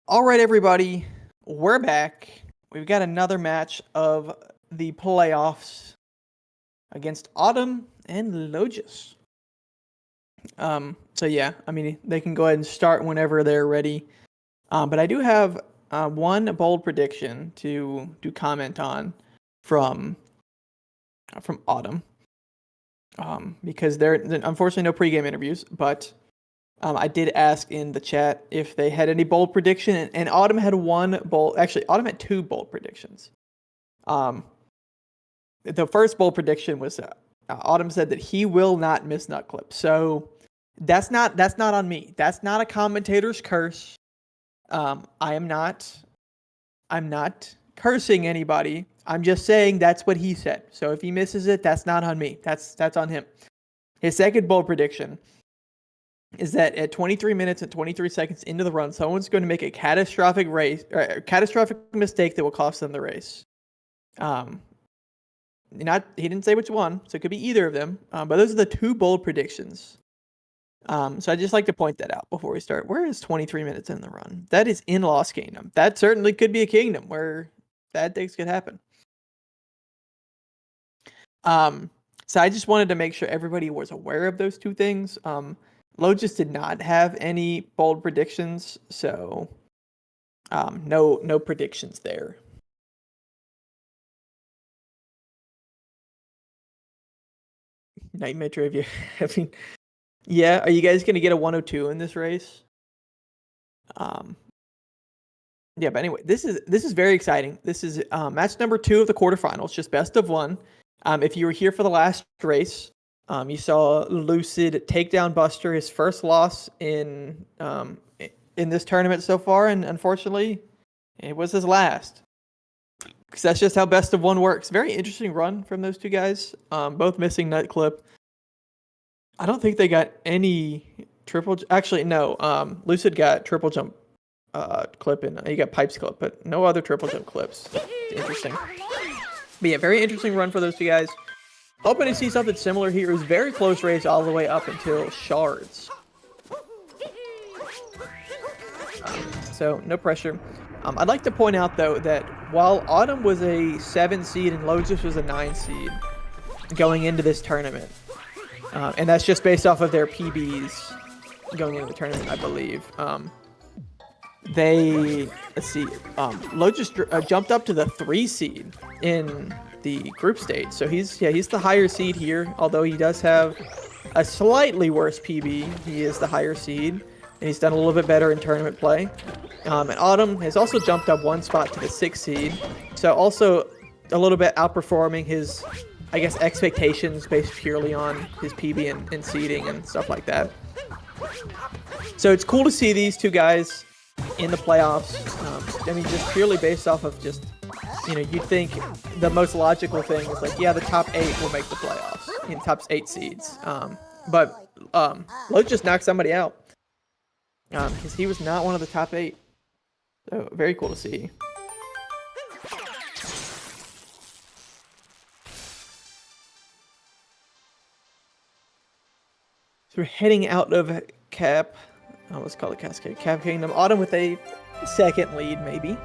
All right, everybody, we're back. We've got another match of the playoffs against Autumn and Logis. So yeah, I mean, they can go ahead and start whenever they're ready. But I do have one bold prediction to comment on from Autumn. Because there unfortunately no pregame interviews, but I did ask in the chat if they had any bold prediction, and Autumn had one bold. Actually, Autumn had two bold predictions. The first bold prediction was Autumn said that he will not miss nut clip. So that's not on me. That's not a commentator's curse. I'm not cursing anybody. I'm just saying that's what he said. So if he misses it, that's not on me. That's on him. His second bold prediction is that at 23 minutes and 23 seconds into the run, someone's going to make a catastrophic mistake that will cost them the race. He didn't say which one, so it could be either of them. But those are the two bold predictions. So I'd just like to point that out before we start. Where is 23 minutes in the run? That is in Lost Kingdom. That certainly could be a kingdom where bad things could happen. So I just wanted to make sure everybody was aware of those two things. Logis did not have any bold predictions, so no predictions there. Nightmare trivia. I mean, yeah. Are you guys gonna get a 102 in this race? Yeah, but anyway, this is very exciting. This is match number 2 of the quarterfinals, just best of 1. If you were here for the last race, you saw Lucid take down Buster, his first loss in this tournament so far, and unfortunately, it was his last. Because that's just how best of 1 works. Very interesting run from those two guys, both missing nut clip. I don't think they got any triple. Actually, no. Lucid got triple jump clip, and he got pipes clip, but no other triple jump clips. It's interesting. But yeah, very interesting run for those two guys. Hoping to see something similar here. It was a very close race all the way up until shards. So no pressure. I'd like to point out though that while Autumn was a 7 seed and Logis was a 9 seed going into this tournament, and that's just based off of their PBs going into the tournament, I believe. Logis jumped up to the 3 seed in the group stage, so he's the higher seed here. Although he does have a slightly worse PB, he is the higher seed, and he's done a little bit better in tournament play. And Autumn has also jumped up 1 spot to the 6th seed, so also a little bit outperforming his, I guess, expectations based purely on his PB and seeding and stuff like that. So it's cool to see these two guys in the playoffs. I mean, just purely based off of just, you'd think the most logical thing is like, yeah, the top 8 will make the playoffs, top 8 seeds. But Logis just knocked somebody out because he was not one of the top 8. So very cool to see. So we're heading out of Cap. Let's call it Cascade. Cap Kingdom. Autumn with a second lead, maybe.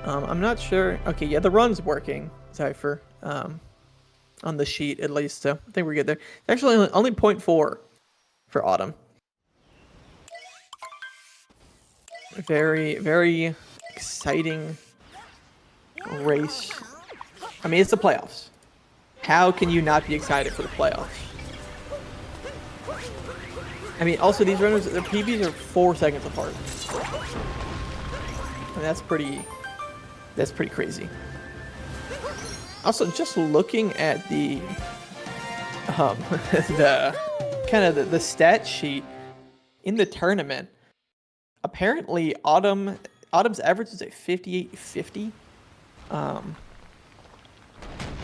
I'm not sure. Okay, yeah, the run's working, Cypher. On the sheet, at least. So I think we're good there. It's actually only 0.4 for Autumn. Very, very exciting race. I mean, it's the playoffs. How can you not be excited for the playoffs? I mean, also these runners, their PBs are 4 seconds apart. And that's pretty crazy. Also, just looking at the the stat sheet in the tournament, apparently Autumn's average is a 58.50.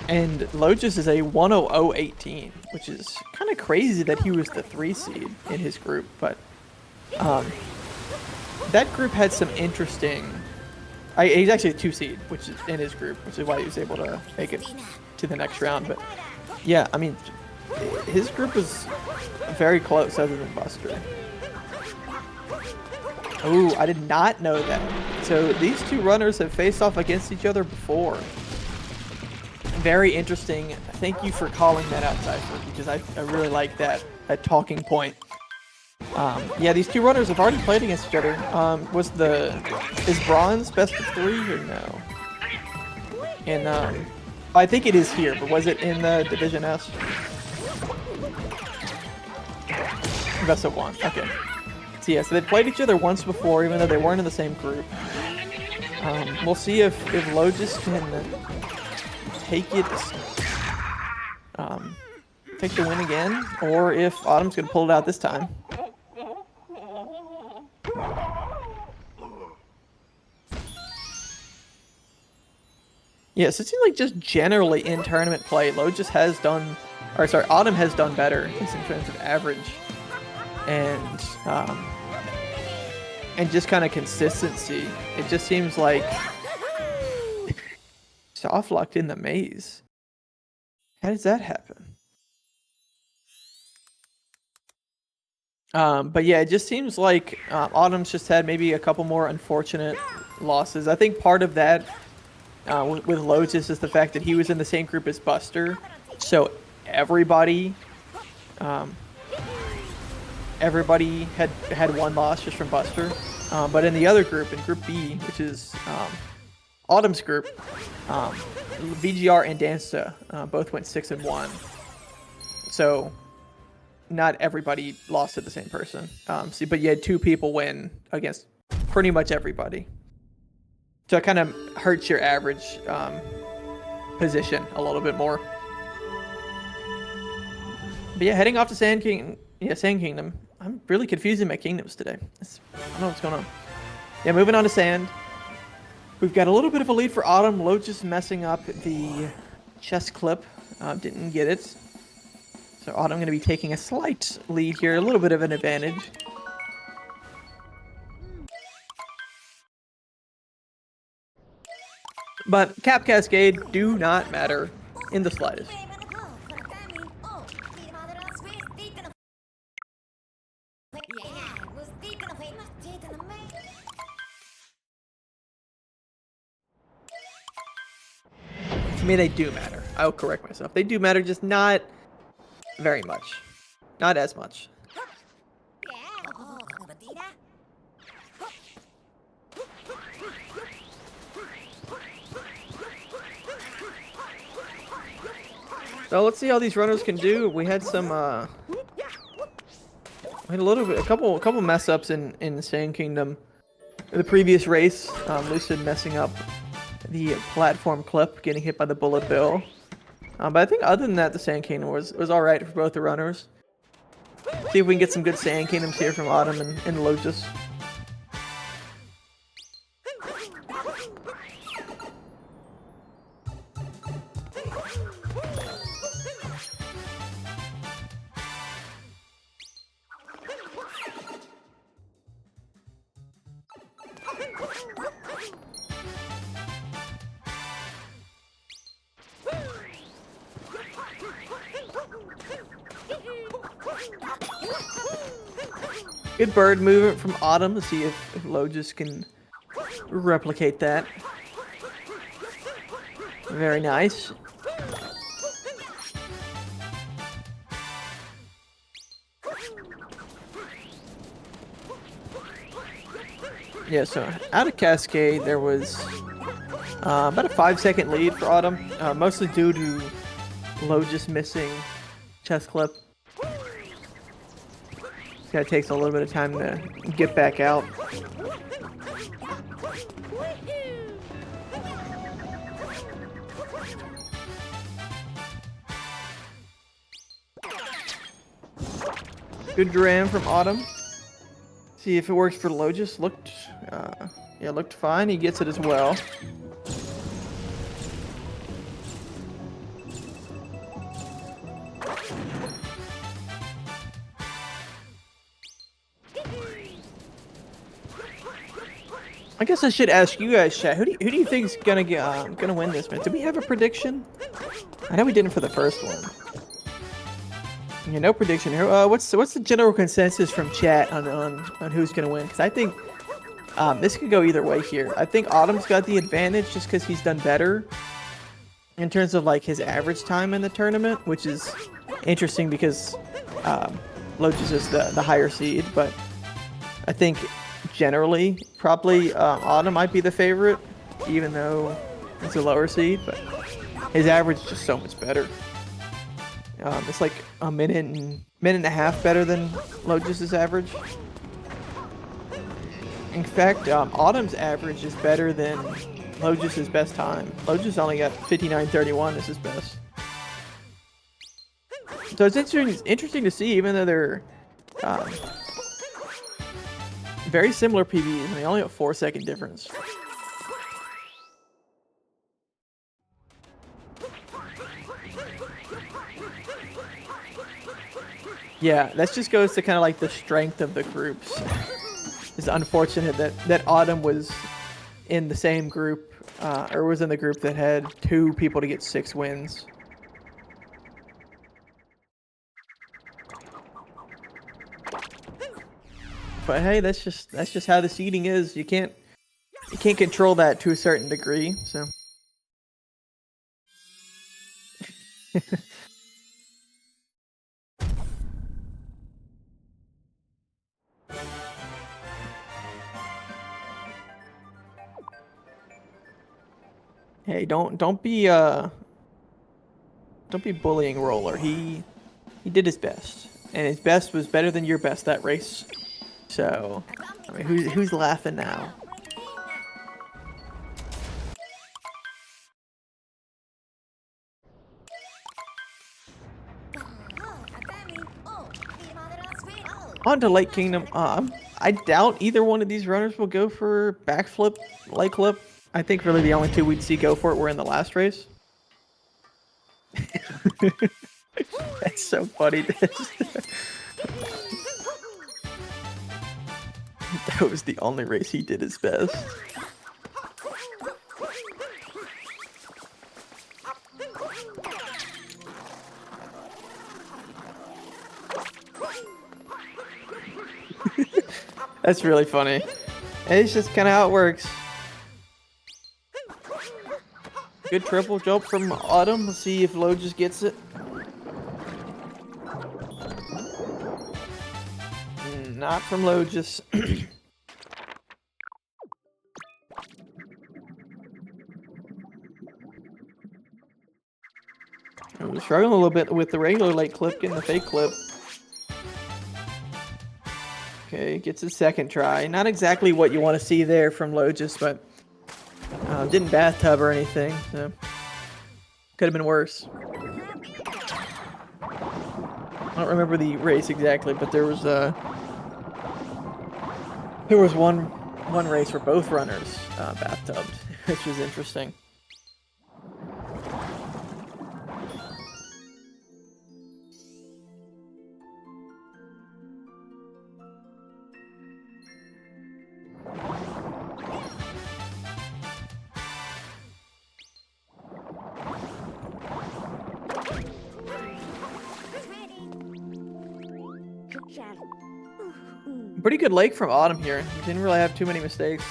And Logis is a 100.18, which is kind of crazy that he was the 3 seed in his group. But that group had some interesting. He's actually a 2 seed, which is in his group, which is why he was able to make it to the next round. But yeah, I mean, his group was very close, other than Buster. Oh, I did not know that. So these 2 runners have faced off against each other before. Very interesting. Thank you for calling that out, Cypher, because I really like that talking point. Yeah, these 2 runners have already played against each other. Is bronze best of 3 or no? And I think it is here, but was it in the Division S? Best of 1. Okay. So yeah, so they played each other once before, even though they weren't in the same group. We'll see if Logis can take the win again, or if Autumn's gonna pull it out this time. Yes, it seems like just generally in tournament play, Autumn has done better, at least in terms of average, and just kind of consistency. It just seems like soft locked in the maze. How does that happen? But yeah, it just seems like Autumn's just had maybe a couple more unfortunate losses. I think part of that with Logis is the fact that he was in the same group as Buster, so everybody had 1 loss just from Buster. But in the other group, in Group B, which is Autumn's group, VGR and Dansta both went 6-1. So not everybody lost to the same person. But you had 2 people win against pretty much everybody. So it kind of hurts your average position a little bit more. But yeah, heading off to Sand Kingdom. I'm really confusing my kingdoms today. I don't know what's going on. Yeah, moving on to Sand. We've got a little bit of a lead for Autumn. Logis messing up the chest clip. Didn't get it. So Autumn going to be taking a slight lead here. A little bit of an advantage. But Cap Cascade do not matter in the slightest. To me, they do matter. I'll correct myself. They do matter, just not very much. Not as much. So let's see how these runners can do. We had some a couple mess ups in the Sand Kingdom. The previous race, Lucid messing up the platform clip, getting hit by the bullet bill. But I think other than that, the Sand Kingdom was all right for both the runners. See if we can get some good Sand Kingdoms here from Autumn and Logis. Good bird movement from Autumn. Let's see if Logis can replicate that. Very nice. Yeah, so out of Cascade, there was about a 5-second lead for Autumn, mostly due to Logis missing chest clip. That takes a little bit of time to get back out. Good dram from Autumn. See if it works for Logis. Yeah, looked fine. He gets it as well. I guess I should ask you guys, chat. Who do you think is gonna win this, man? Do we have a prediction? I know we didn't for the first one. Yeah, no prediction here. What's the general consensus from chat on who's gonna win? Because I think this could go either way here. I think Autumn's got the advantage just because he's done better in terms of like his average time in the tournament, which is interesting because Logis is the higher seed. But I think generally, probably Autumn might be the favorite, even though it's a lower seed. But his average is just so much better. It's like a minute and a half better than Logis's average. In fact, Autumn's average is better than Logis's best time. Logis only got 59.31 as his best. So it's interesting to see, even though they're very similar PBs, and they only have a 4-second difference. Yeah, that just goes to kind of like the strength of the groups. It's unfortunate that Autumn was in the same group, or was in the group that had 2 people to get 6 wins. But hey, that's just how the seeding is. You can't control that to a certain degree, so. Hey, don't be bullying Roller. He did his best, and his best was better than your best that race. So, I mean, who's laughing now? On to Lake Kingdom. I doubt either one of these runners will go for backflip, leg clip. I think really the only 2 we'd see go for it were in the last race. That's so funny. That was the only race he did his best. That's really funny. It's just kind of how it works. Good triple jump from Autumn. Let's see if Logis gets it. Not from Logis. I'm struggling a little bit with the regular late clip, getting the fake clip. Okay, gets his second try. Not exactly what you want to see there from Logis, but didn't bathtub or anything, so could have been worse. I don't remember the race exactly, but there was one race where both runners bathtubbed, which was interesting. Pretty good leg from Autumn here. Didn't really have too many mistakes.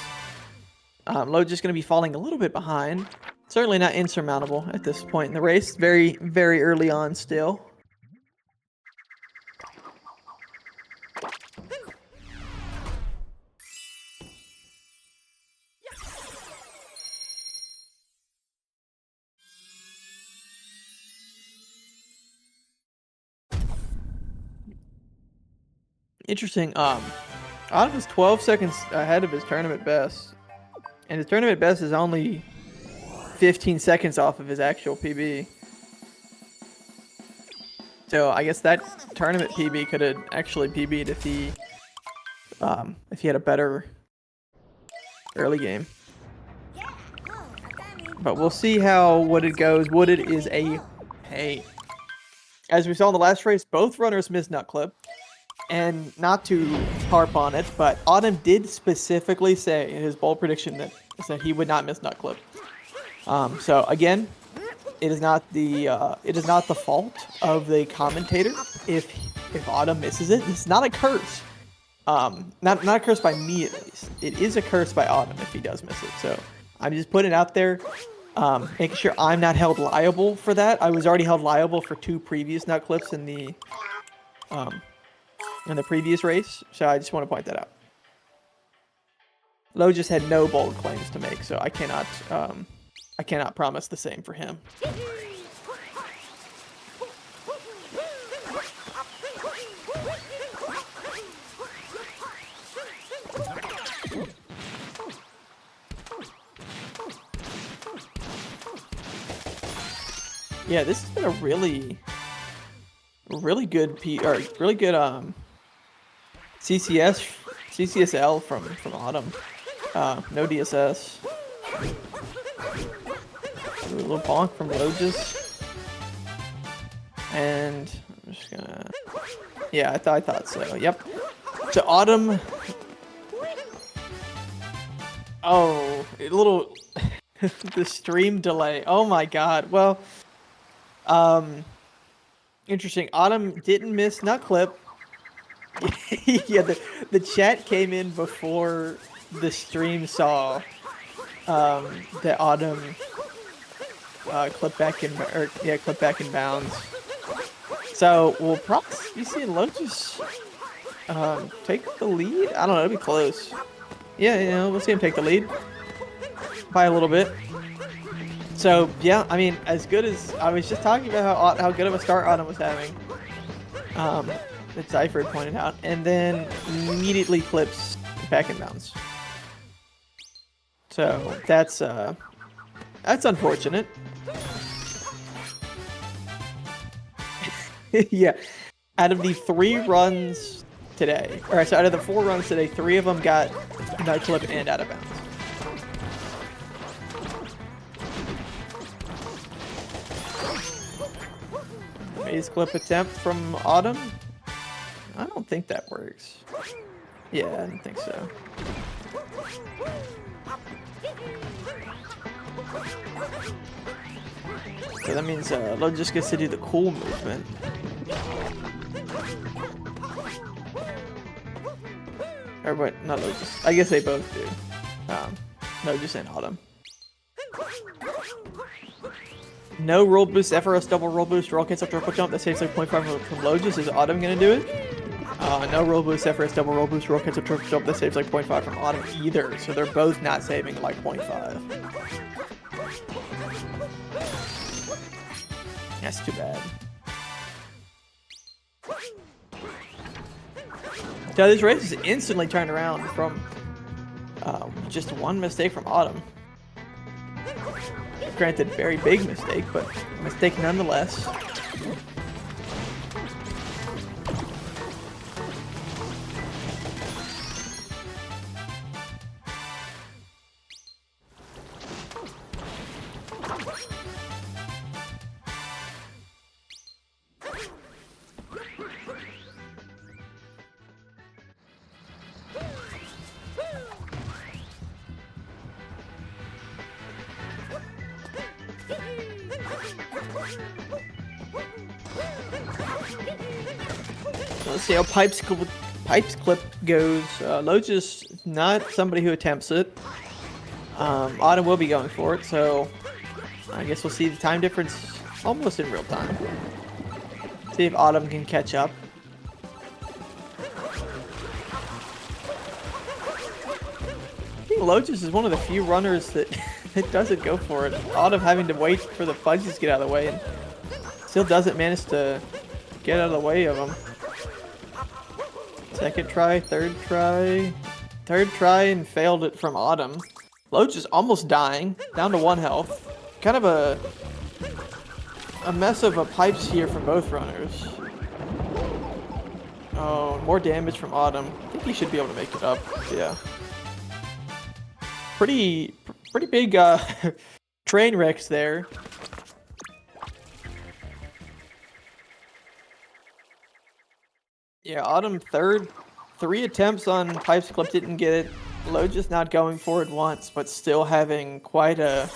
Logis going to be falling a little bit behind. Certainly not insurmountable at this point in the race. Very, very early on still. Interesting. Autumn is 12 seconds ahead of his tournament best. And his tournament best is only 15 seconds off of his actual PB. So I guess that tournament PB could have actually PB'd if he had a better early game. But we'll see how Wooded goes. Wooded is a pain. As we saw in the last race, both runners missed nut clip. And not to harp on it, but Autumn did specifically say in his bold prediction that he would not miss nut clip. So again, it is not the fault of the commentator if Autumn misses it. It's not a curse. Not a curse by me at least. It is a curse by Autumn if he does miss it. So I'm just putting it out there, making sure I'm not held liable for that. I was already held liable for 2 previous nut clips in the previous race, so I just want to point that out. Logis had no bold claims to make, so I cannot promise the same for him. Yeah, this has been a really good CCSL from Autumn. No DSS. A little bonk from Logis. And I'm just gonna... Yeah, I thought so. Yep. So Autumn... Oh, a little... the stream delay. Oh my god. Well, interesting. Autumn didn't miss nut clip. Yeah, the chat came in before the stream saw that Autumn clip back in bounds. So we'll probably be seeing Logis take the lead. I don't know, it'll be close. Yeah, we'll see him take the lead by a little bit. So yeah, I mean, as good as I was just talking about how good of a start Autumn was having. That Zypher pointed out, and then immediately clips back in bounds. So that's unfortunate. Yeah, out of the 3 runs today, or so out of the 4 runs today, 3 of them got nut clip and out of bounds. Maze clip attempt from Autumn. I don't think that works. Yeah, I don't think so. So that means Logis gets to do the cool movement. Or what? Not Logis. I guess they both do. Logis and Autumn. No roll boost, FRS double roll boost, roll cancel triple jump. That saves like 0.5 from Logis. Is Autumn gonna do it? No roll boost, FRS double roll boost, roll cancel triple jump. That saves like 0.5 from Autumn either. So they're both not saving like 0.5. That's too bad. So this race is instantly turned around from just 1 mistake from Autumn. Granted, very big mistake, but a mistake nonetheless. Let's see how Pipes Pipes clip goes. Logis not somebody who attempts it. Autumn will be going for it, so I guess we'll see the time difference almost in real time. See if Autumn can catch up. I think Logis is one of the few runners that doesn't go for it. Autumn having to wait for the fudges to get out of the way and still doesn't manage to get out of the way of them. Second try, third try, and failed it from Autumn. Logis almost dying, down to 1 health. Kind of a mess of a pipes here from both runners. Oh, more damage from Autumn. I think he should be able to make it up. Yeah. Pretty big train wrecks there. Yeah, Autumn third. 3 attempts on pipes clip, didn't get it. Logis not going for it once, but still having quite a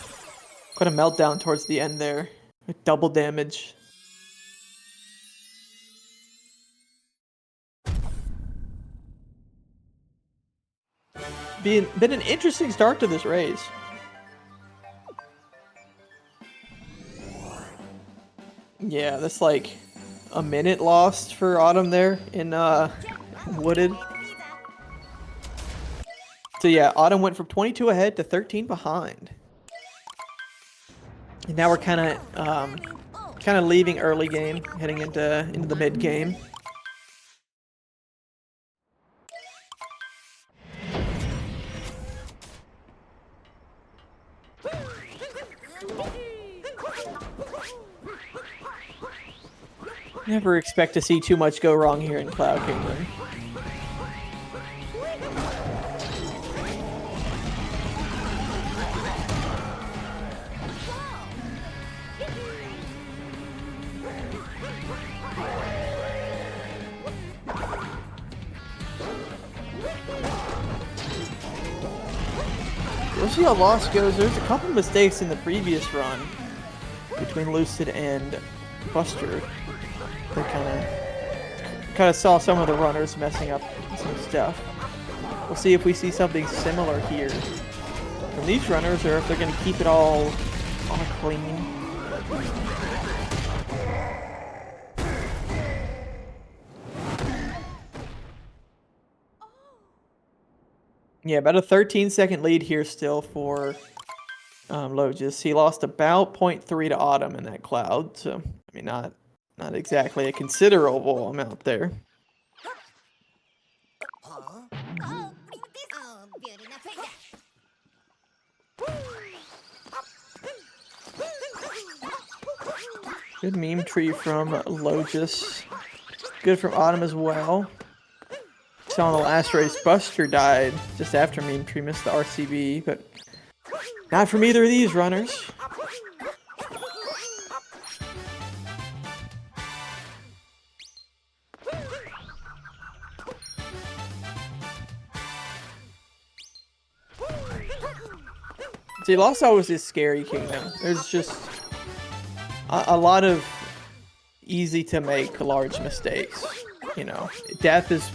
meltdown towards the end there. With double damage. Been an interesting start to this race. Yeah, that's like a minute lost for Autumn there in Wooded. So yeah, Autumn went from 22 ahead to 13 behind. And now we're kind of leaving early game, heading into the mid game. Never expect to see too much go wrong here in Cloud Kingdom. We'll see how Lost goes. There's a couple mistakes in the previous run between Lucid and Buster. They kind of saw some of the runners messing up some stuff. We'll see if we see something similar here from these runners, or if they're going to keep it all clean. Yeah, about a 13-second lead here still for Logis. He lost about 0.3 to Autumn in that cloud, so I mean not exactly a considerable amount there. Good meme tree from Logis. Good from Autumn as well. Saw in the last race, Buster died just after meme tree missed the RCB, but not from either of these runners. See, Lost always is scary kingdom. There's just a lot of easy to make large mistakes. You know, death is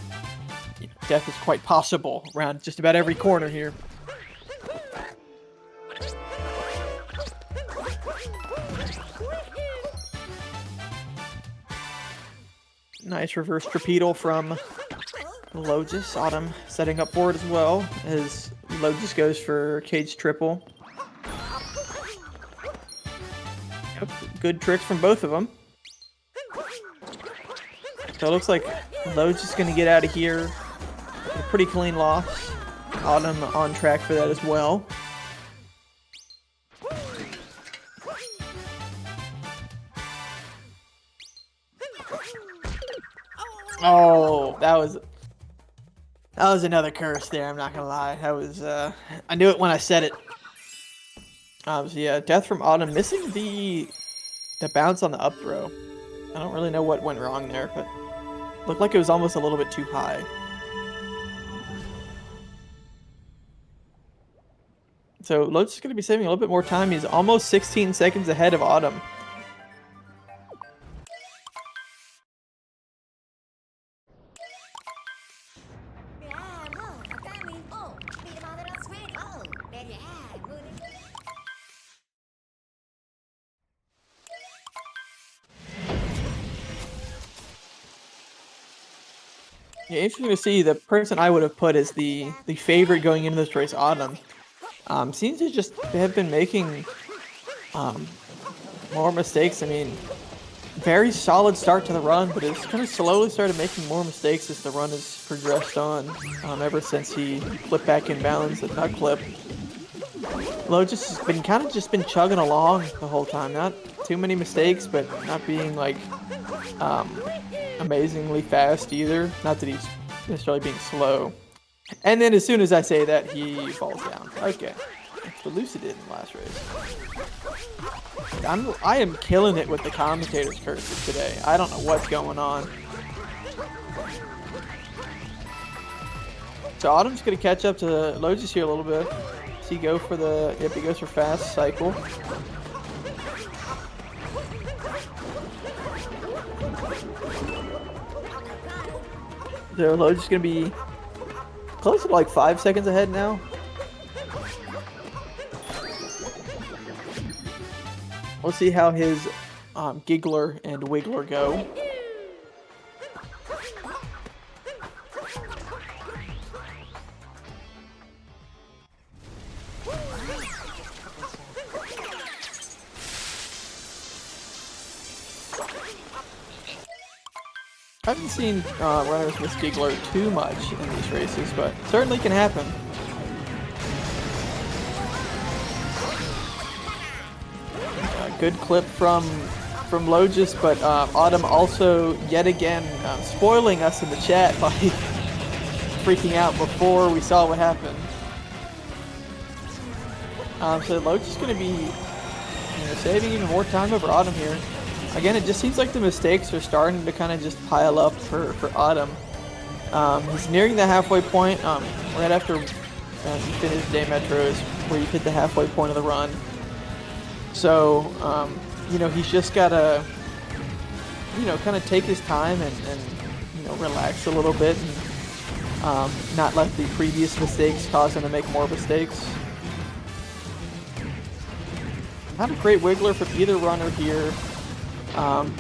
quite possible around just about every corner here. Nice reverse torpedo from Logis. Autumn setting up for it as well as Logis goes for cage triple. Yep, good tricks from both of them. So it looks like Logis is going to get out of here. A pretty clean loss. Autumn on track for that as well. Oh, that was another curse there. I'm not gonna lie. That was I knew it when I said it. So yeah, death from Autumn, missing the bounce on the up throw. I don't really know what went wrong there, but looked like it was almost a little bit too high. So Logis is going to be saving a little bit more time. He's almost 16 seconds ahead of Autumn. Yeah, interesting to see. The person I would have put as the favorite going into this race, Autumn, seems to just have been making um, more mistakes. I mean, very solid start to the run, but it's kind of slowly started making more mistakes as the run has progressed on. Ever since he flipped back in bounds at nut clip, Logis has been kind of just been chugging along the whole time. Not too many mistakes, but not being like um, amazingly fast either. Not that he's necessarily being slow. And then as soon as I say that, he falls down. Okay. That's what Lucy did in the last race. I am killing it with the commentator's curses today. I don't know what's going on. So Autumn's going to catch up to Logis here a little bit. Does he go for the... Yep, he goes for fast cycle. So Logis is going to be close to like 5 seconds ahead now. We'll see how his Giggler and Wiggler go. I haven't seen runners with Giggler too much in these races, but certainly can happen. Good clip from Logis, but Autumn also yet again spoiling us in the chat by freaking out before we saw what happened. So Logis is going to be saving even more time over Autumn here. Again, it just seems like the mistakes are starting to kind of just pile up for Autumn. He's nearing the halfway point. Right after you finish day metros, where you hit the halfway point of the run. So, he's just got to, kind of take his time and relax a little bit and not let the previous mistakes cause him to make more mistakes. Not a great wiggler from either runner here.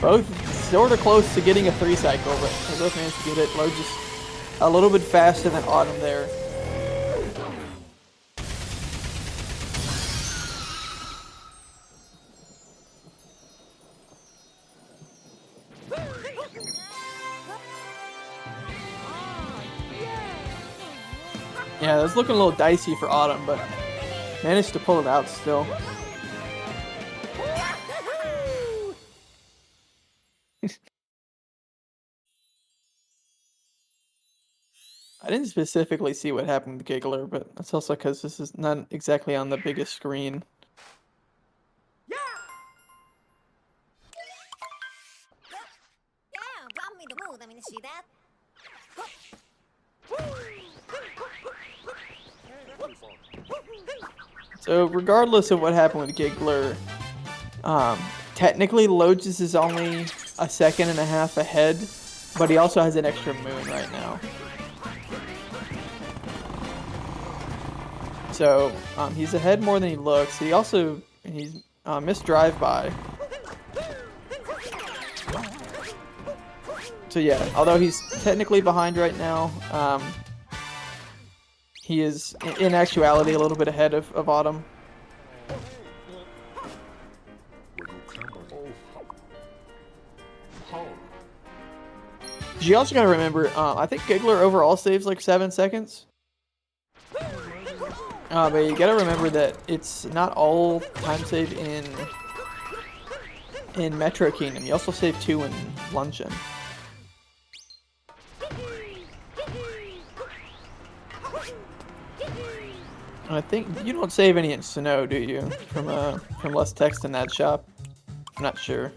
Both sort of close to getting a 3 cycle, but they both managed to get it. Logis a little bit faster than Autumn there. Yeah, it was looking a little dicey for Autumn, but managed to pull it out still. I didn't specifically see what happened to Giggler, but that's also because this is not exactly on the biggest screen. So regardless of what happened with Giggler, technically Logis is only a 1.5 seconds ahead, but he also has an extra moon right now. So he's ahead more than he looks. He's missed drive-by. So yeah, although he's technically behind right now, he is in actuality a little bit ahead of Autumn. You also gotta remember, I think Giggler overall saves like 7 seconds. But you gotta remember that it's not all time save in Metro Kingdom. You also save 2 in Luncheon. I think you don't save any in Snow, do you? From less text in that shop. I'm not sure.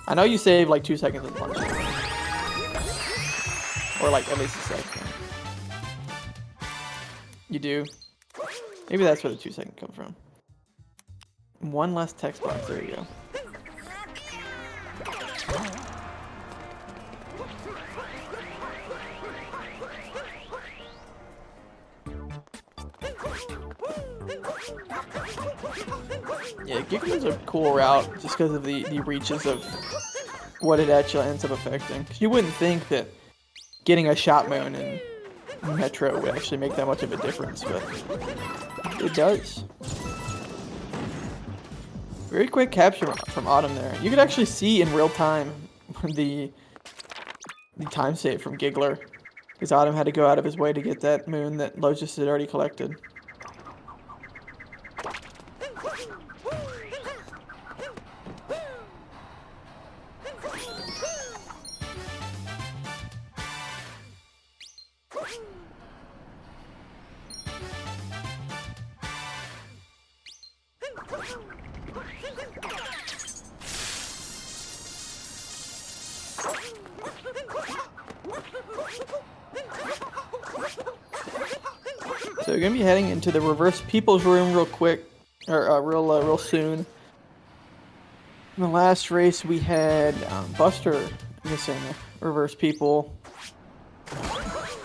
I know you save like 2 seconds in Luncheon. Or like at least a second. You do. Maybe that's where the 2 second comes from. 1 less text box. There you go. Yeah, Giggler's a cool route just because of the reaches of what it actually ends up affecting. 'Cause you wouldn't think that getting a shot moon in Metro would actually make that much of a difference, but it does. Very quick capture from Autumn there. You could actually see in real time the time save from Giggler, because Autumn had to go out of his way to get that moon that Logis had already collected. So we're gonna be heading into the reverse people's room real quick, or real soon. In the last race we had Buster missing reverse people.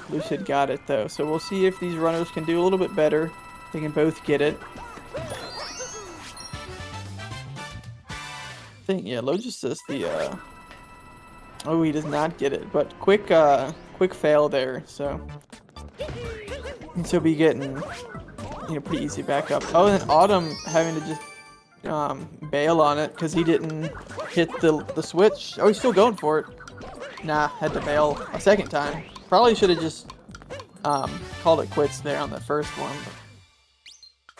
Lucid got it though, so we'll see if these runners can do a little bit better. They can both get it. I think Logis does the oh, he does not get it, but quick fail there, so he'll be getting pretty easy backup. Oh, and then Autumn having to just bail on it because he didn't hit the switch. Oh, he's still going for it. Nah, had to bail a second time. Probably should have just called it quits there on the first one.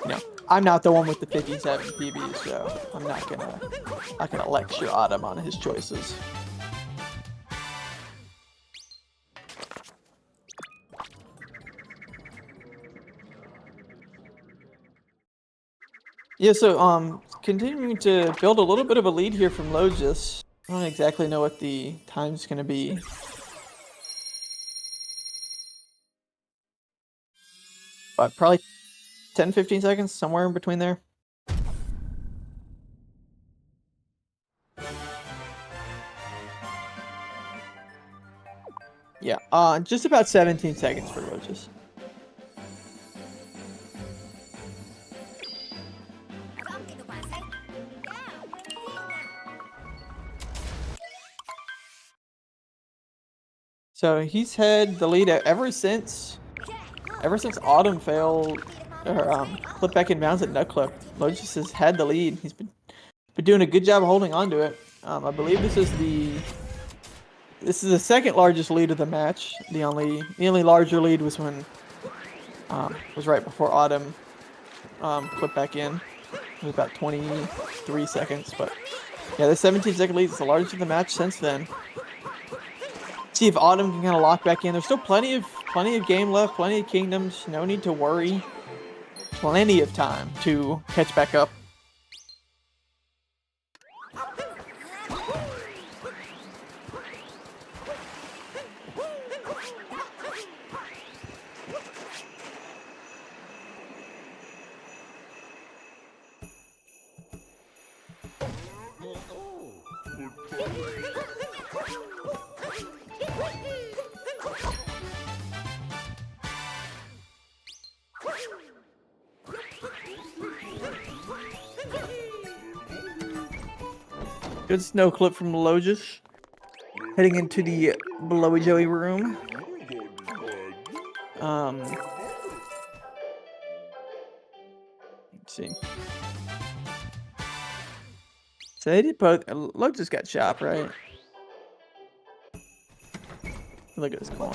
But, I'm not the one with the 57 PB, so I'm not gonna lecture Autumn on his choices. Yeah, so continuing to build a little bit of a lead here from Logis. I don't exactly know what the time's gonna be. But probably 10-15 seconds, somewhere in between there. Yeah, just about 17 seconds for Logis. So he's had the lead ever since Autumn failed or flipped back in bounds at Nutclip. Logis has had the lead. He's been doing a good job of holding on to it. I believe this is the second largest lead of the match. The only larger lead was when was right before Autumn flipped back in. It was about 23 seconds, but yeah, the 17-second lead is the largest of the match since then. See if Autumn can kind of lock back in. There's still plenty of game left, plenty of kingdoms. No need to worry. Plenty of time to catch back up. Good snow clip from Logis. Heading into the Blowy Joey room. Let's see. So they did both. Logis got shop, right? Look at his coin.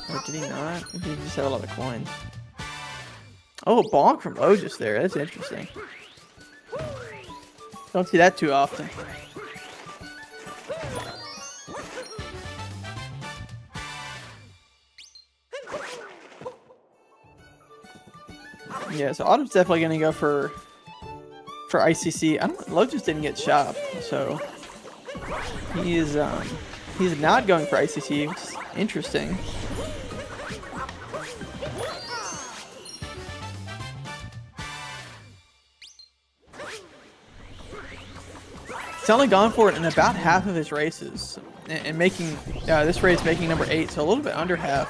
Oh, did he not? Or did he just have a lot of coins? Oh, a bonk from Logis there. That's interesting. Don't see that too often. Yeah, so Autumn's definitely gonna go for ICC. Logis didn't get shop, so he's not going for ICC, which is interesting. He's only gone for it in about half of his races, and making this race making number 8, so a little bit under half.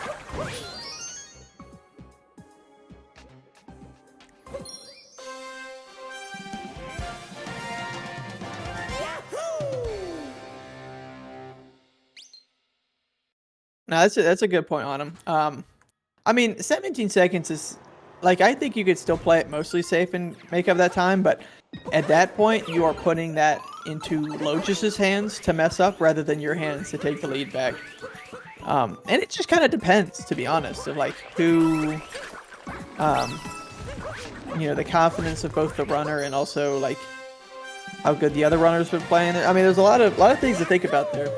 No, that's a good point on him. I mean, 17 seconds is like I think you could still play it mostly safe and make up that time, but at that point you are putting that into Logis's hands to mess up rather than your hands to take the lead back. And it just kind of depends, to be honest, of like who, you know, the confidence of both the runner and also like how good the other runners been playing. I mean, there's a lot of things to think about there.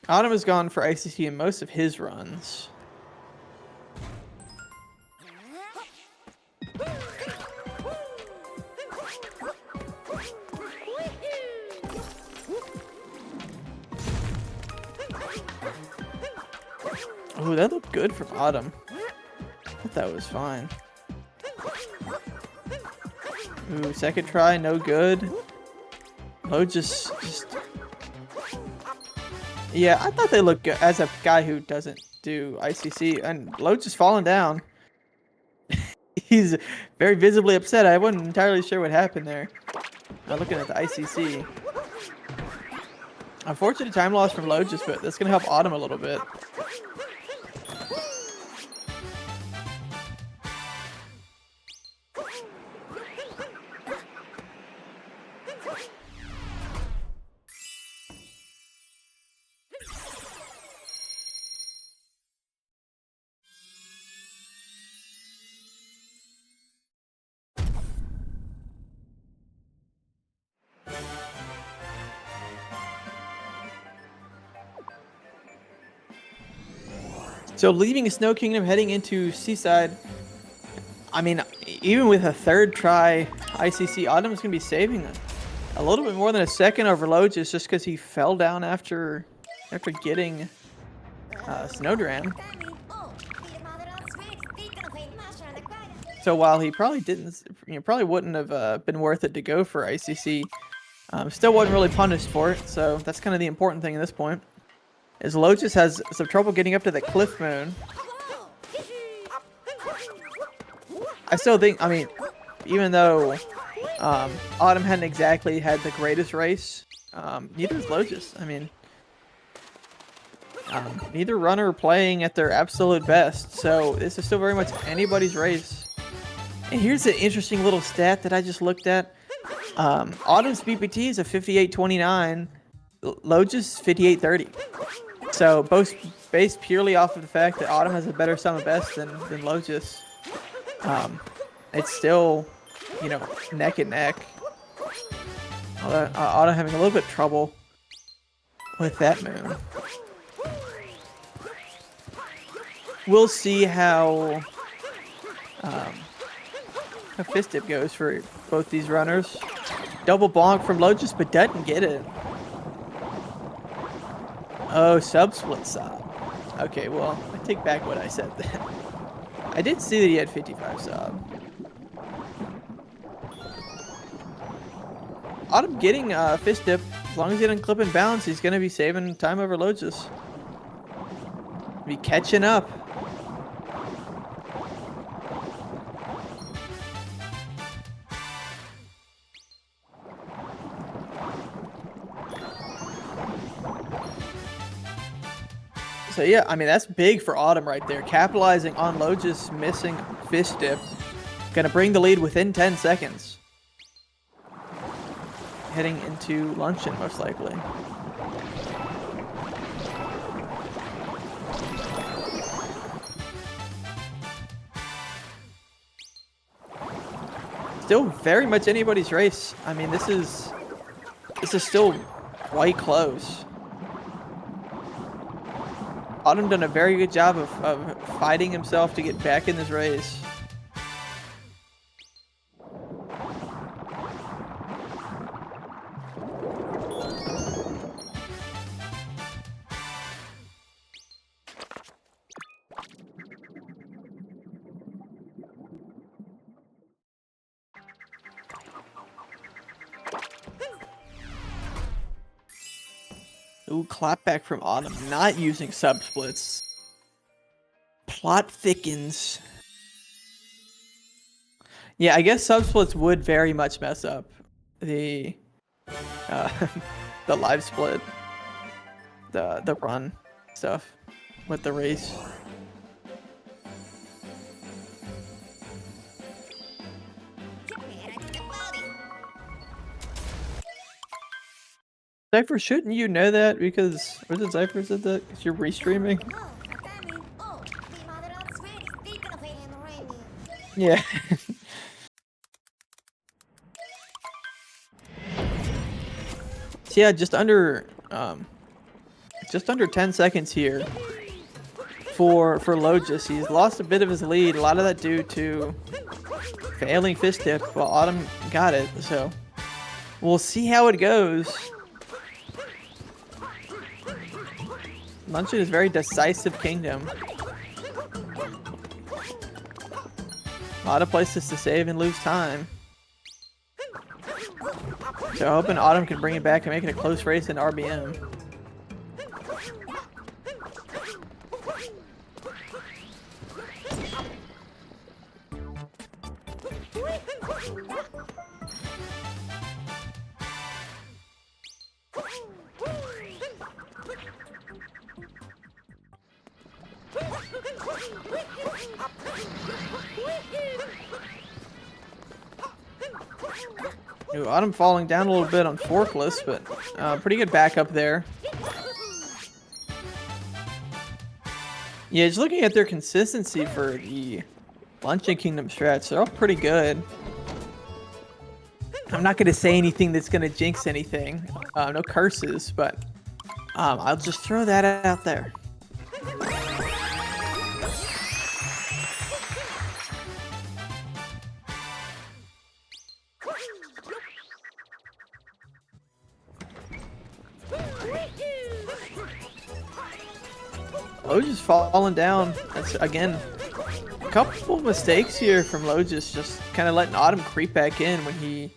Autumn has gone for ICC in most of his runs. Oh, that looked good from Autumn. I thought that was fine. Ooh, second try, no good. Logis just... Yeah, I thought they looked good as a guy who doesn't do ICC. And Logis falling down. He's very visibly upset. I wasn't entirely sure what happened there. Looking at the ICC. Unfortunate time loss from Logis, but that's going to help Autumn a little bit. So leaving Snow Kingdom, heading into Seaside. I mean, even with a third try ICC, Autumn's going to be saving a little bit more than a second over Logis just because he fell down after getting Snowdram. So while he probably didn't, probably wouldn't have been worth it to go for ICC, still wasn't really punished for it. So that's kind of the important thing at this point. As Logis has some trouble getting up to the Cliff Moon. I still think, I mean, even though Autumn hadn't exactly had the greatest race, neither is Logis. I mean, neither runner are playing at their absolute best, so this is still very much anybody's race. And here's an interesting little stat that I just looked at. Autumn's BPT is a 58.29, Logis 58.30. So both based purely off of the fact that Autumn has a better sum of best than Logis. It's still, neck and neck. Autumn having a little bit of trouble with that moon. We'll see how fist dip goes for both these runners. Double bonk from Logis, but doesn't get it. Oh, sub-split sub. Okay, well, I take back what I said then. I did see that he had 55 sub. Autumn getting fist dip. As long as he doesn't clip and bounce, he's going to be saving time over Logis. Be catching up. So yeah, I mean, that's big for Autumn right there. Capitalizing on Logis missing fist dip. Gonna bring the lead within 10 seconds. Heading into luncheon, most likely. Still very much anybody's race. I mean, this is still quite close. Autumn done a very good job of fighting himself to get back in this race. Ooh, clapback from Autumn, not using sub-splits. Plot thickens. Yeah, I guess sub-splits would very much mess up the the live split, the run stuff with the race. Cypher, shouldn't you know that? Because was it Cypher said that? Because you're restreaming. Yeah. So yeah, just under 10 seconds here for Logis. He's lost a bit of his lead. A lot of that due to failing fist tip, while Autumn got it. So we'll see how it goes. Luncheon is very decisive kingdom. A lot of places to save and lose time. So hoping Autumn can bring it back and make it a close race in RBM. Ooh, Autumn falling down a little bit on forkless, but pretty good backup there. Yeah, just looking at their consistency for the Luncheon Kingdom strats, they're all pretty good. I'm not going to say anything that's going to jinx anything. No curses, but I'll just throw that out there. Logis falling down. That's, again, a couple mistakes here from Logis, just kind of letting Autumn creep back in when he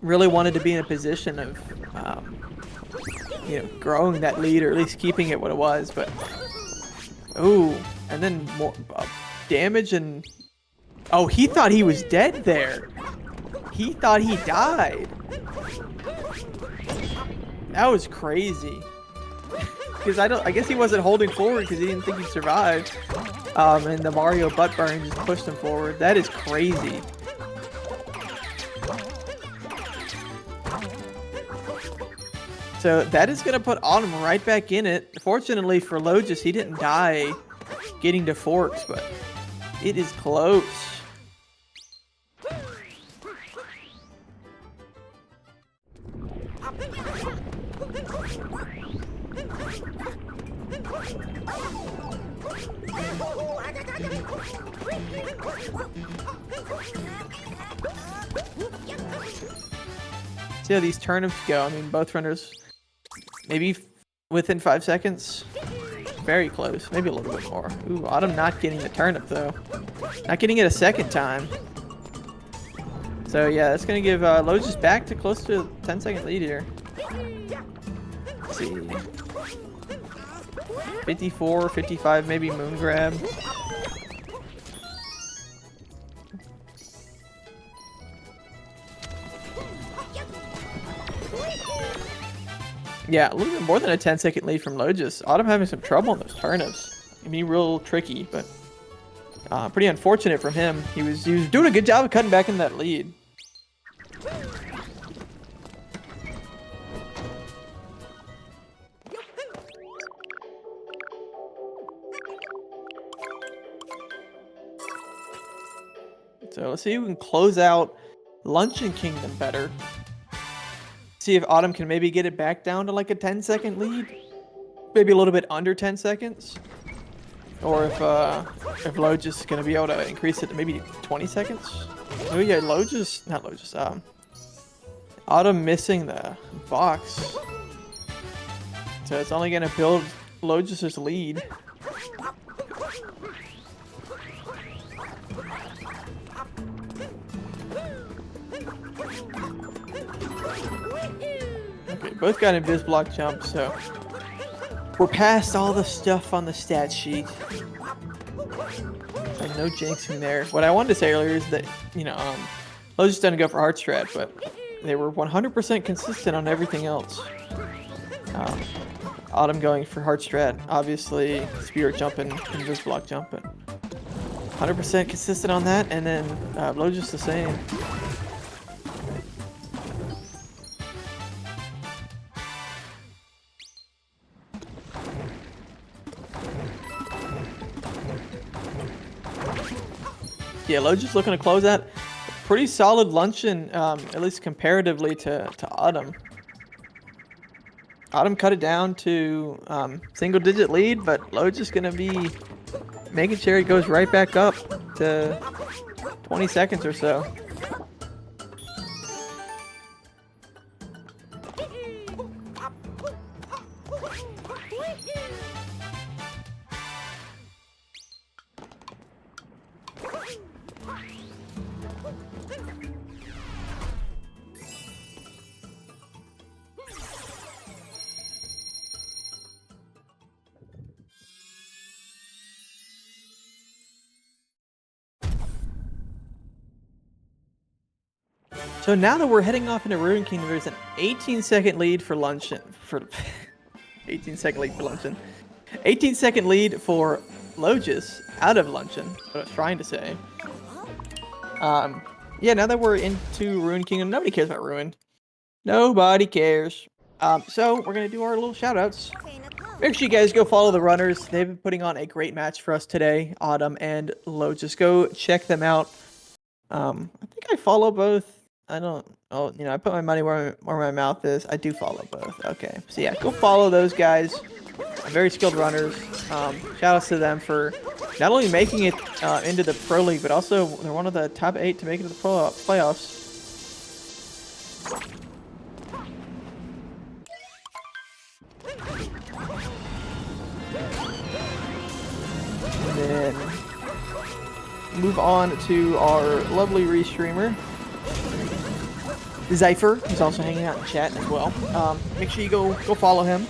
really wanted to be in a position of, you know, growing that lead, or at least keeping it what it was. But, ooh, and then more damage, and oh, he thought he was dead there. He thought he died. That was crazy. Because I guess he wasn't holding forward because he didn't think he'd survive. And the Mario butt burn just pushed him forward. That is crazy. So that is going to put Autumn right back in it. Fortunately for Logis, he didn't die getting to forks, but it is close. See how these turnips go. I mean, both runners maybe within 5 seconds. Very close. Maybe a little bit more. Ooh, Autumn not getting the turnip, though. Not getting it a second time. So, yeah, that's going to give Logis back to close to a 10-second lead here. Let's see. 54, 55, maybe moon grab. Yeah, a little bit more than a 10-second lead from Logis. Autumn having some trouble on those turnips. I mean, real tricky, but pretty unfortunate from him. He was doing a good job of cutting back in that lead. So let's see if we can close out Luncheon Kingdom better. See if Autumn can maybe get it back down to like a 10-second lead. Maybe a little bit under 10 seconds. Or if Logis is going to be able to increase it to maybe 20 seconds. Oh yeah, not Logis. Autumn missing the box. So it's only going to build Logis' lead. Okay, both got invis block jump, so we're past all the stuff on the stat sheet. So no jinxing there. What I wanted to say earlier is that, you know, Logis doesn't go for hard strat, but they were 100% consistent on everything else. Autumn going for hard strat, obviously spirit jumping, invis block jumping. 100% consistent on that, and then Logis the same. Yeah, Logis looking to close that. Pretty solid luncheon, at least comparatively to Autumn. Autumn cut it down to single-digit lead, but Logis going to be making sure it goes right back up to 20 seconds or so. So now that we're heading off into Ruin Kingdom, there's an 18-second lead for Luncheon. 18-second lead for Luncheon. 18-second lead for Logis out of Luncheon. What I was trying to say. Yeah, now that we're into Ruin Kingdom, nobody cares about Ruin. Nobody cares. So we're gonna do our little shoutouts. Make sure you guys go follow the runners. They've been putting on a great match for us today, Autumn and Logis. Go check them out. I think I follow both. I don't. Oh, you know, I put my money where my mouth is. I do follow both. Okay, so yeah, go follow those guys. Very skilled runners. Shout outs to them for not only making it into the Pro League, but also they're one of the top 8 to make it to the playoffs. And then move on to our lovely restreamer, Zypher, who's also hanging out in chat as well. Make sure you go follow him.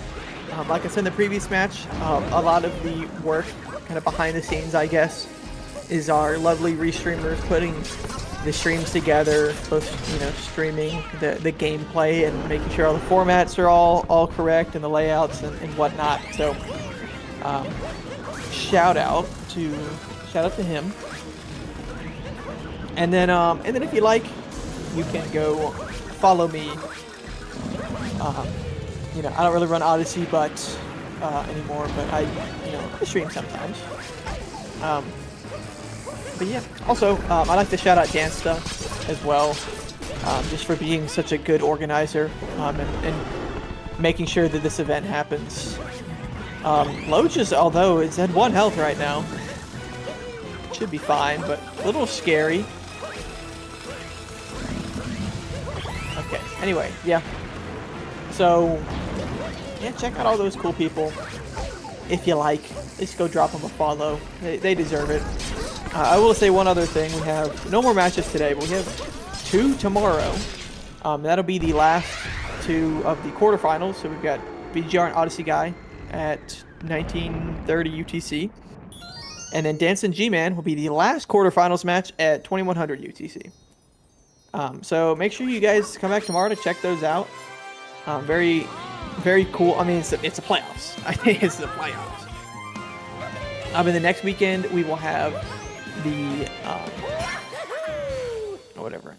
Like I said in the previous match, a lot of the work kind of behind the scenes, I guess, is our lovely restreamers putting the streams together, both, you know, streaming the gameplay and making sure all the formats are all correct and the layouts and whatnot. So shout out to him. And then if you like, you can go follow me. You know, I don't really run Odyssey, but anymore. But I stream sometimes. But yeah, also I like to shout out Dansta as well, just for being such a good organizer and making sure that this event happens. Logis, although it's at 1 health right now, should be fine, but a little scary. Okay, anyway, yeah. So, yeah, check out all those cool people. If you like, just go drop them a follow. They deserve it. I will say one other thing. We have no more matches today, but we have 2 tomorrow. That'll be the last 2 of the quarterfinals. So we've got BGR and Odyssey Guy at 1930 UTC. And then Dance and G-Man will be the last quarterfinals match at 2100 UTC. So make sure you guys come back tomorrow to check those out. Very, very cool. I mean, it's a playoffs. I think it's the playoffs. And the next weekend we will have the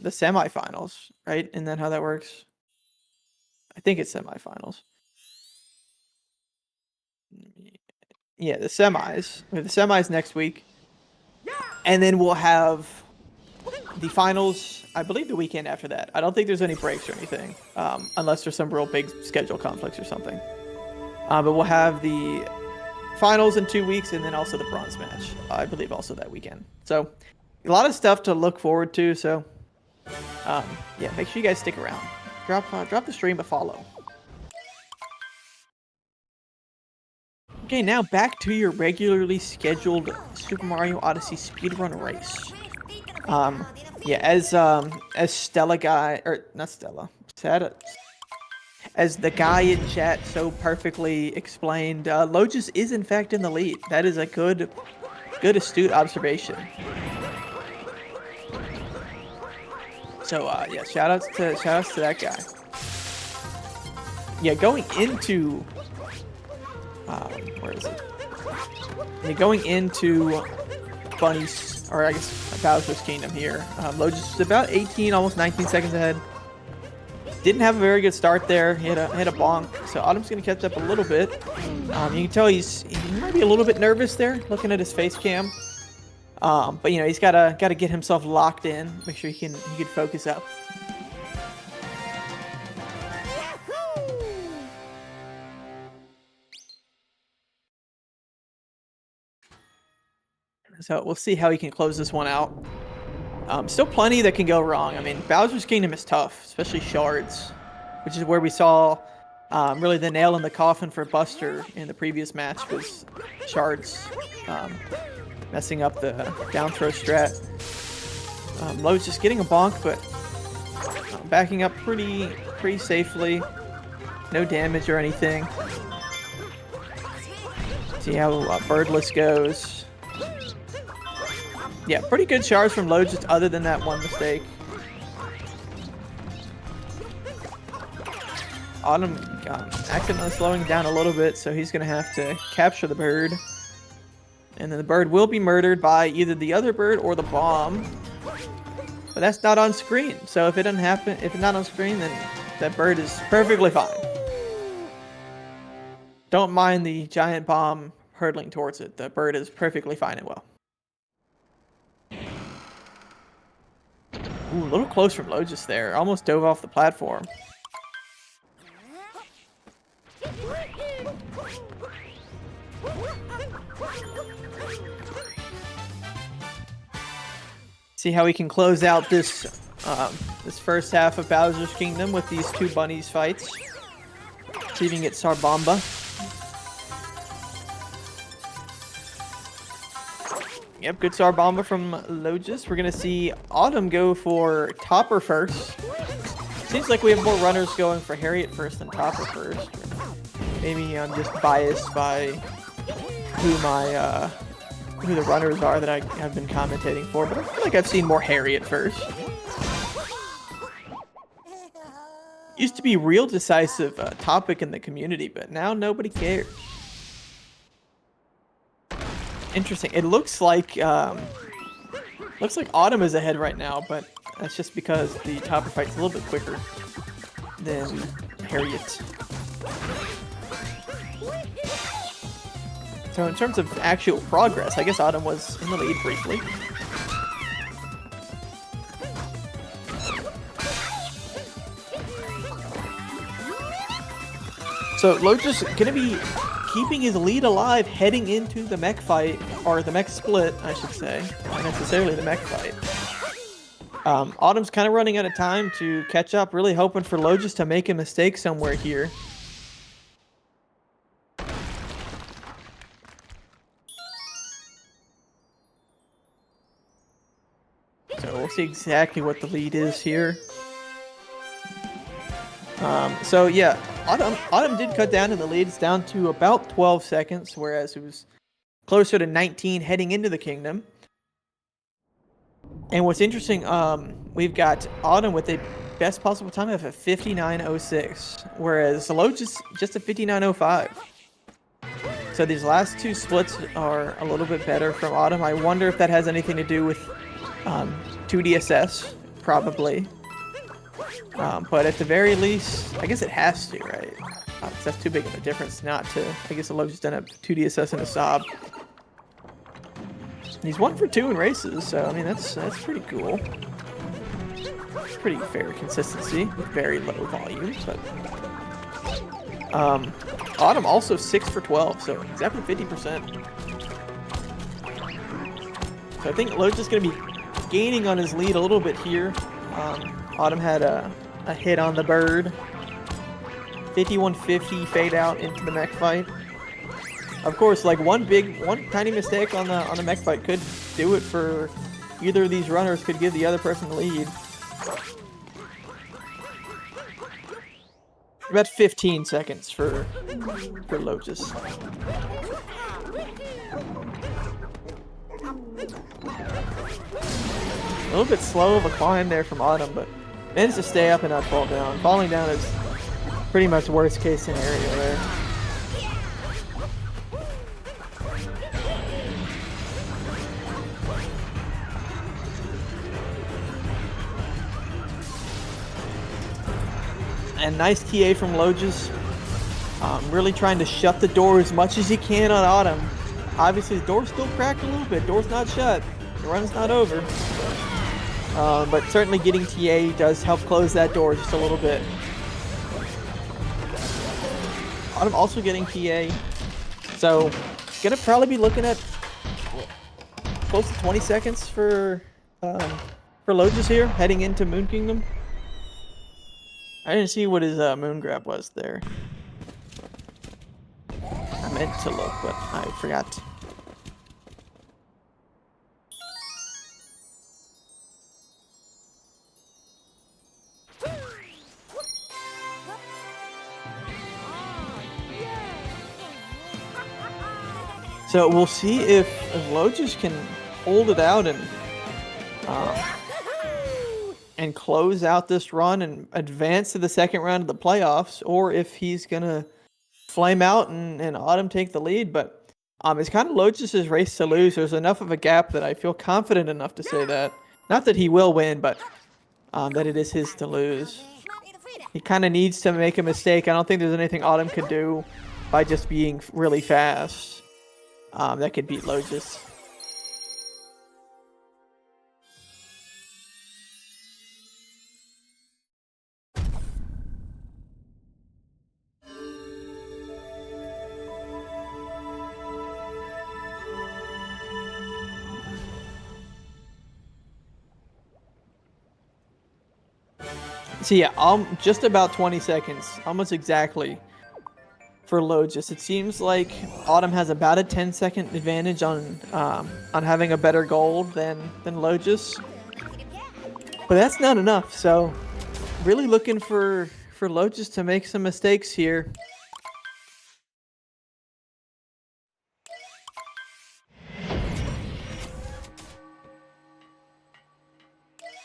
the semifinals, right? Isn't that how that works? I think it's semifinals. Yeah, the semis. We have the semis next week, and then we'll have the finals, I believe, the weekend after that. I don't think there's any breaks or anything, unless there's some real big schedule conflicts or something. But we'll have the finals in 2 weeks, and then also the bronze match, I believe, also that weekend. So a lot of stuff to look forward to. So yeah, make sure you guys stick around. Drop the stream a follow. Okay, now back to your regularly scheduled Super Mario Odyssey speedrun race. Yeah, as Stella guy, or not Stella, as the guy in chat so perfectly explained, Logis is in fact in the lead. That is a good astute observation. So yeah, shoutouts to that guy. Yeah, going into where is it? Yeah, going into Bunny's, or I guess Bowser's Kingdom here. Logis is about 18, almost 19 seconds ahead. Didn't have a very good start there. He had a bonk, so Autumn's gonna catch up a little bit. You can tell he might be a little bit nervous there, looking at his face cam. But you know, he's gotta get himself locked in, make sure he can focus up. So we'll see how he can close this one out. Still plenty that can go wrong. I mean, Bowser's Kingdom is tough, especially shards, which is where we saw really the nail in the coffin for Buster in the previous match was shards messing up the down throw strat. Lowe's just getting a bonk, but backing up pretty safely. No damage or anything. See how Birdless goes. Yeah, pretty good shards from Lowe, just other than that one mistake. Autumn accidentally slowing down a little bit, so he's going to have to capture the bird. And then the bird will be murdered by either the other bird or the bomb. But that's not on screen, so if it doesn't happen, if it's not on screen, then that bird is perfectly fine. Don't mind the giant bomb hurtling towards it. The bird is perfectly fine and well. Ooh, a little close from Logis there. Almost dove off the platform. See how we can close out this this first half of Bowser's Kingdom with these two bunnies fights. See if we can get Sarbomba. Yep, good Sarbomba from Logis. We're going to see Autumn go for Topper first. Seems like we have more runners going for Harriet first than Topper first. Maybe I'm just biased by who the runners are that I have been commentating for, but I feel like I've seen more Harriet first. Used to be real decisive topic in the community, but now nobody cares. Interesting. It looks like Autumn is ahead right now, but that's just because the Topper fight's a little bit quicker than Harriet. So in terms of actual progress, I guess Autumn was in the lead briefly. So Logis gonna be keeping his lead alive heading into the mech fight, or the mech split, I should say. Not necessarily the mech fight. Autumn's kind of running out of time to catch up, really hoping for Logis to make a mistake somewhere here. So we'll see exactly what the lead is here. So yeah, Autumn did cut down in the lead. It's down to about 12 seconds, whereas it was closer to 19 heading into the kingdom. And what's interesting, we've got Autumn with a best possible time of a 59.06, whereas Logis just a 59.05. So these last two splits are a little bit better from Autumn. I wonder if that has anything to do with 2DSS, probably. But at the very least, I guess it has to, right? That's too big of a difference not to. I guess Logis done up 2DSS and a sob. He's 1 for 2 in races, so I mean that's pretty cool. Pretty fair consistency with very low volume, but Autumn also 6 for 12, so exactly 50%. So I think Logis is going to be gaining on his lead a little bit here. Autumn had a hit on the bird. 5150 fade out into the mech fight. Of course, like one tiny mistake on the mech fight could do it for either of these runners, could give the other person the lead. About 15 seconds for Logis. little bit slow of a climb there from Autumn, but managed to stay up and not fall down. Falling down is pretty much worst case scenario there. And nice TA from Logis. Really trying to shut the door as much as he can on Autumn. Obviously, the door's still cracked a little bit. Door's not shut. The run's not over. But certainly getting TA does help close that door just a little bit. Autumn also getting TA. So, gonna probably be looking at close to 20 seconds for Logis here, heading into Moon Kingdom. I didn't see what his moon grab was there. I meant to look, but I forgot. So we'll see if Logis can hold it out and close out this run and advance to the second round of the playoffs, or if he's gonna flame out and Autumn take the lead. But it's kind of Logis' race to lose. There's enough of a gap that I feel confident enough to say that. Not that he will win, but that it is his to lose. He kind of needs to make a mistake. I don't think there's anything Autumn could do by just being really fast that could beat Logis. So yeah, just about 20 seconds, almost exactly, for Logis. It seems like Autumn has about a 10-second advantage on having a better gold than Logis, but that's not enough. So really looking for Logis to make some mistakes here.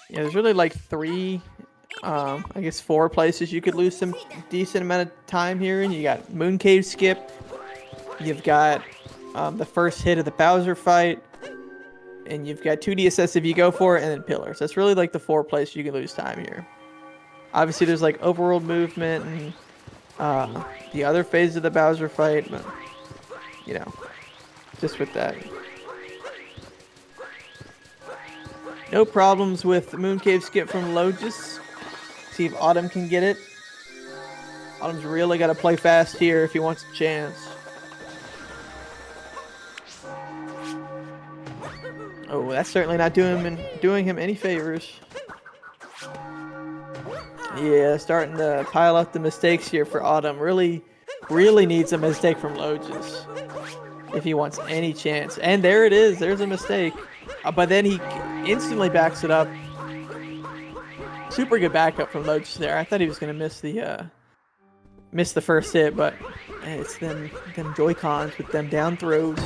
Yeah, there's really like I guess 4 places you could lose some decent amount of time here. And you got Moon Cave skip, you've got the first hit of the Bowser fight, and you've got 2 DSS if you go for it, and then pillars. That's really like the 4 places you can lose time here. Obviously there's like overworld movement and the other phase of the Bowser fight, but you know, just with that. No problems with Moon Cave skip from Logis. See if Autumn can get it. Autumn's really got to play fast here if he wants a chance. Oh, that's certainly not doing him any favors. Yeah, starting to pile up the mistakes here for Autumn. Really needs a mistake from Logis if he wants any chance. And there it is. There's a mistake. But then he instantly backs it up. Super good backup from Logis there. I thought he was gonna miss the first hit, but it's them Joy-Cons with them down throws.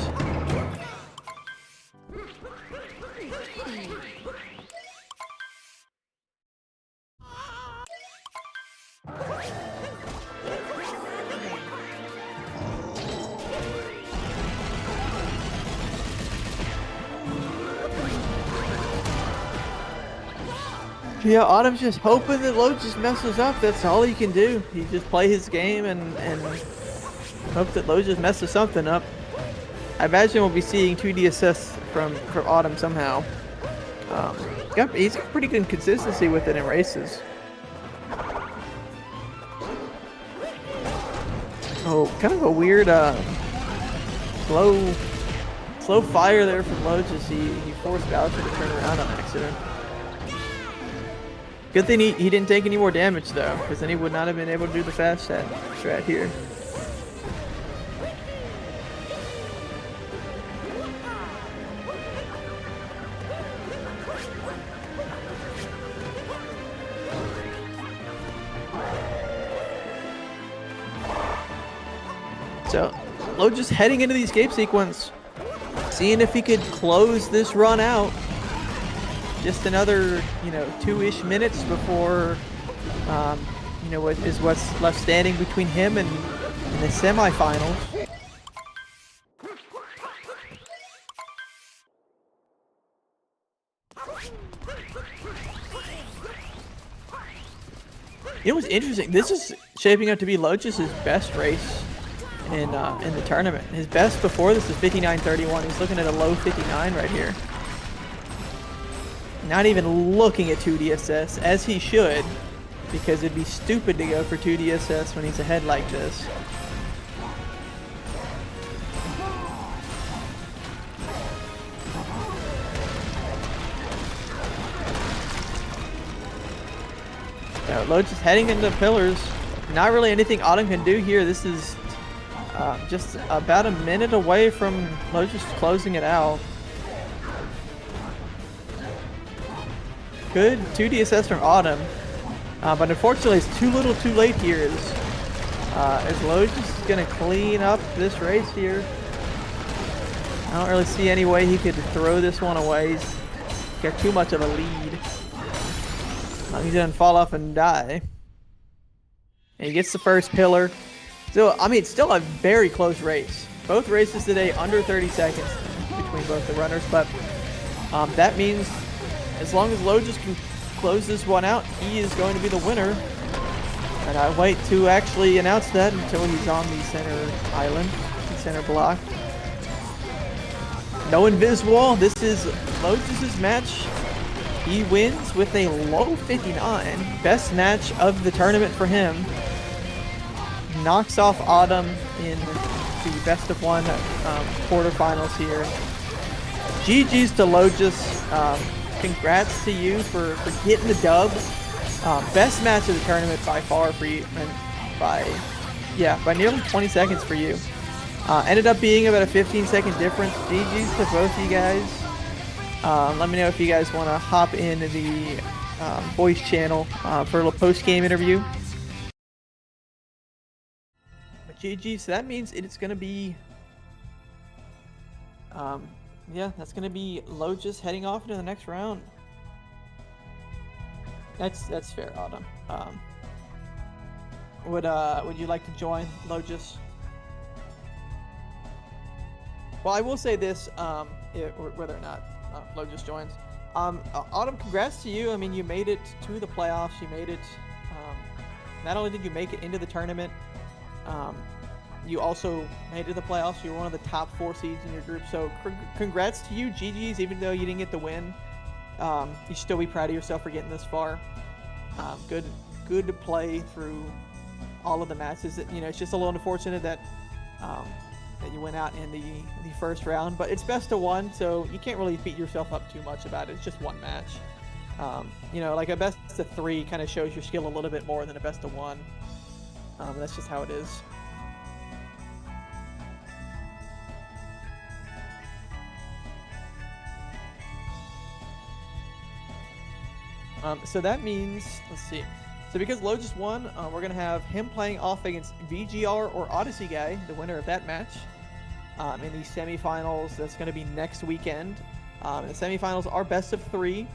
Yeah, Autumn's just hoping that Logis messes up. That's all he can do. He just play his game and hope that Logis messes something up. I imagine we'll be seeing 2 DSS from Autumn somehow. He's got pretty good consistency with it in races. Oh, kind of a weird slow fire there from Logis. He forced Bowser to turn around on accident. Good thing he didn't take any more damage though, because then he would not have been able to do the fast strat here. So, Logis heading into the escape sequence, seeing if he could close this run out. just another, 2-ish minutes before, what's left standing between him and the semifinals. It was interesting. This is shaping up to be Logis' best race in the tournament. His best before this is 59.31. He's looking at a low 59 right here. Not even looking at 2DSS, as he should, because it'd be stupid to go for 2DSS when he's ahead like this. Now, Logis heading into the pillars. Not really anything Autumn can do here. This is just about a minute away from Logis closing it out. Good 2DSS from Autumn, but unfortunately it's too little too late here as Logis is going to clean up this race here. I don't really see any way he could throw this one away. He's got too much of a lead. He doesn't fall off and die. And he gets the first pillar. So, I mean, it's still a very close race. Both races today under 30 seconds between both the runners, but that means as long as Logis can close this one out, he is going to be the winner. And I wait to actually announce that until he's on the center island, the center block. No invis wall. This is Logis' match. He wins with a low 59. Best match of the tournament for him. Knocks off Autumn in the best of one quarterfinals here. GG's to Logis. Congrats to you for getting the dub. Best match of the tournament by far for you, and by nearly 20 seconds for you. Ended up being about a 15-second difference. GG's to both you guys. Let me know if you guys want to hop in the voice channel for a little post-game interview. But GG, so that means it's going to be, that's going to be Logis heading off into the next round. That's fair, Autumn. Would you like to join Logis? Well, I will say this, whether or not Logis joins. Autumn, congrats to you. I mean, you made it to the playoffs. You made it. Not only did you make it into the tournament, you also made it to the playoffs. You were one of the top 4 seeds in your group. So congrats to you, GG's. Even though you didn't get the win, you should still be proud of yourself for getting this far. Good to play through all of the matches. It's just a little unfortunate that you went out in the first round, but it's best of 1, so you can't really beat yourself up too much about it. It's just one match. Like a best of 3 kind of shows your skill a little bit more than a best of 1. That's just how it is. So that means, let's see. So because Logis won, we're going to have him playing off against VGR or Odyssey Guy, the winner of that match, in the semifinals. That's going to be next weekend. The semifinals are best of 3,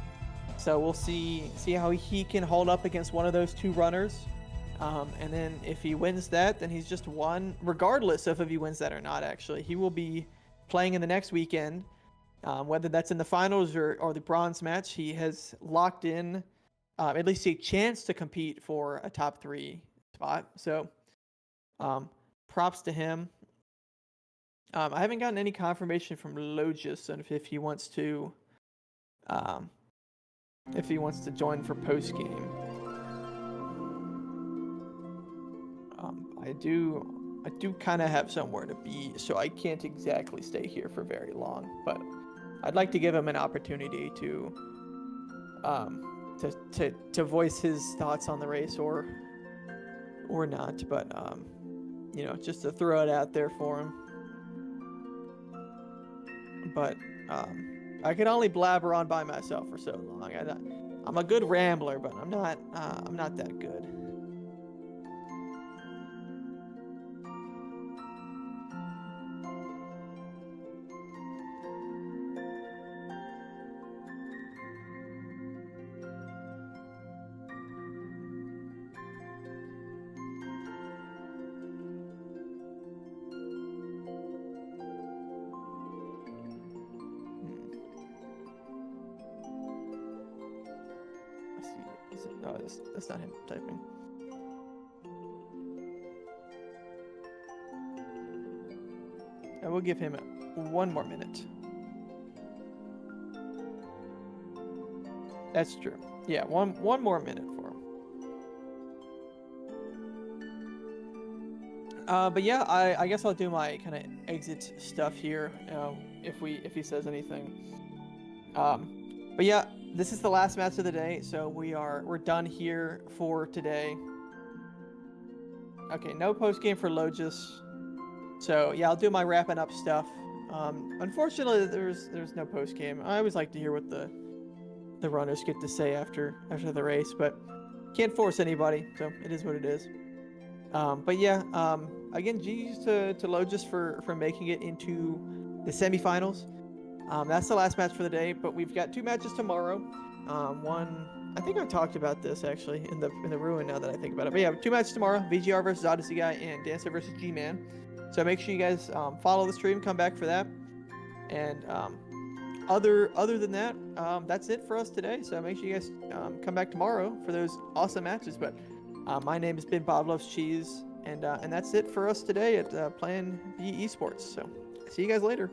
so we'll see how he can hold up against one of those 2 runners. And then if he wins that, then he's just won, regardless of if he wins that or not, actually. He will be playing in the next weekend, whether that's in the finals or the bronze match. He has locked in at least a chance to compete for a top 3 spot. So props to him. I haven't gotten any confirmation from Logis on if he wants to join for post game. I do kind of have somewhere to be, so I can't exactly stay here for very long, but I'd like to give him an opportunity to voice his thoughts on the race or not, but just to throw it out there for him. But I can only blabber on by myself for so long. I'm a good rambler, but I'm not that good. Oh, that's not him typing. I will give him 1 more minute. That's true. Yeah, one more minute for him. But yeah, I guess I'll do my kind of exit stuff here. If he says anything. But yeah, this is the last match of the day, so we're done here for today. Okay, no post game for Logis. So yeah, I'll do my wrapping up stuff. Unfortunately, there's no post game. I always like to hear what the runners get to say after the race, but can't force anybody, so it is what it is. But yeah, again, G's to Logis for making it into the semifinals. That's the last match for the day, but we've got 2 matches tomorrow. One, I think I talked about this actually in the ruin now that I think about it. But yeah, 2 matches tomorrow: VGR versus Odyssey Guy and Dancer versus G-Man. So make sure you guys follow the stream, come back for that. And other than that, that's it for us today. So make sure you guys come back tomorrow for those awesome matches. But my name has been Bob Loves Cheese, and that's it for us today at Plan B Esports. So see you guys later.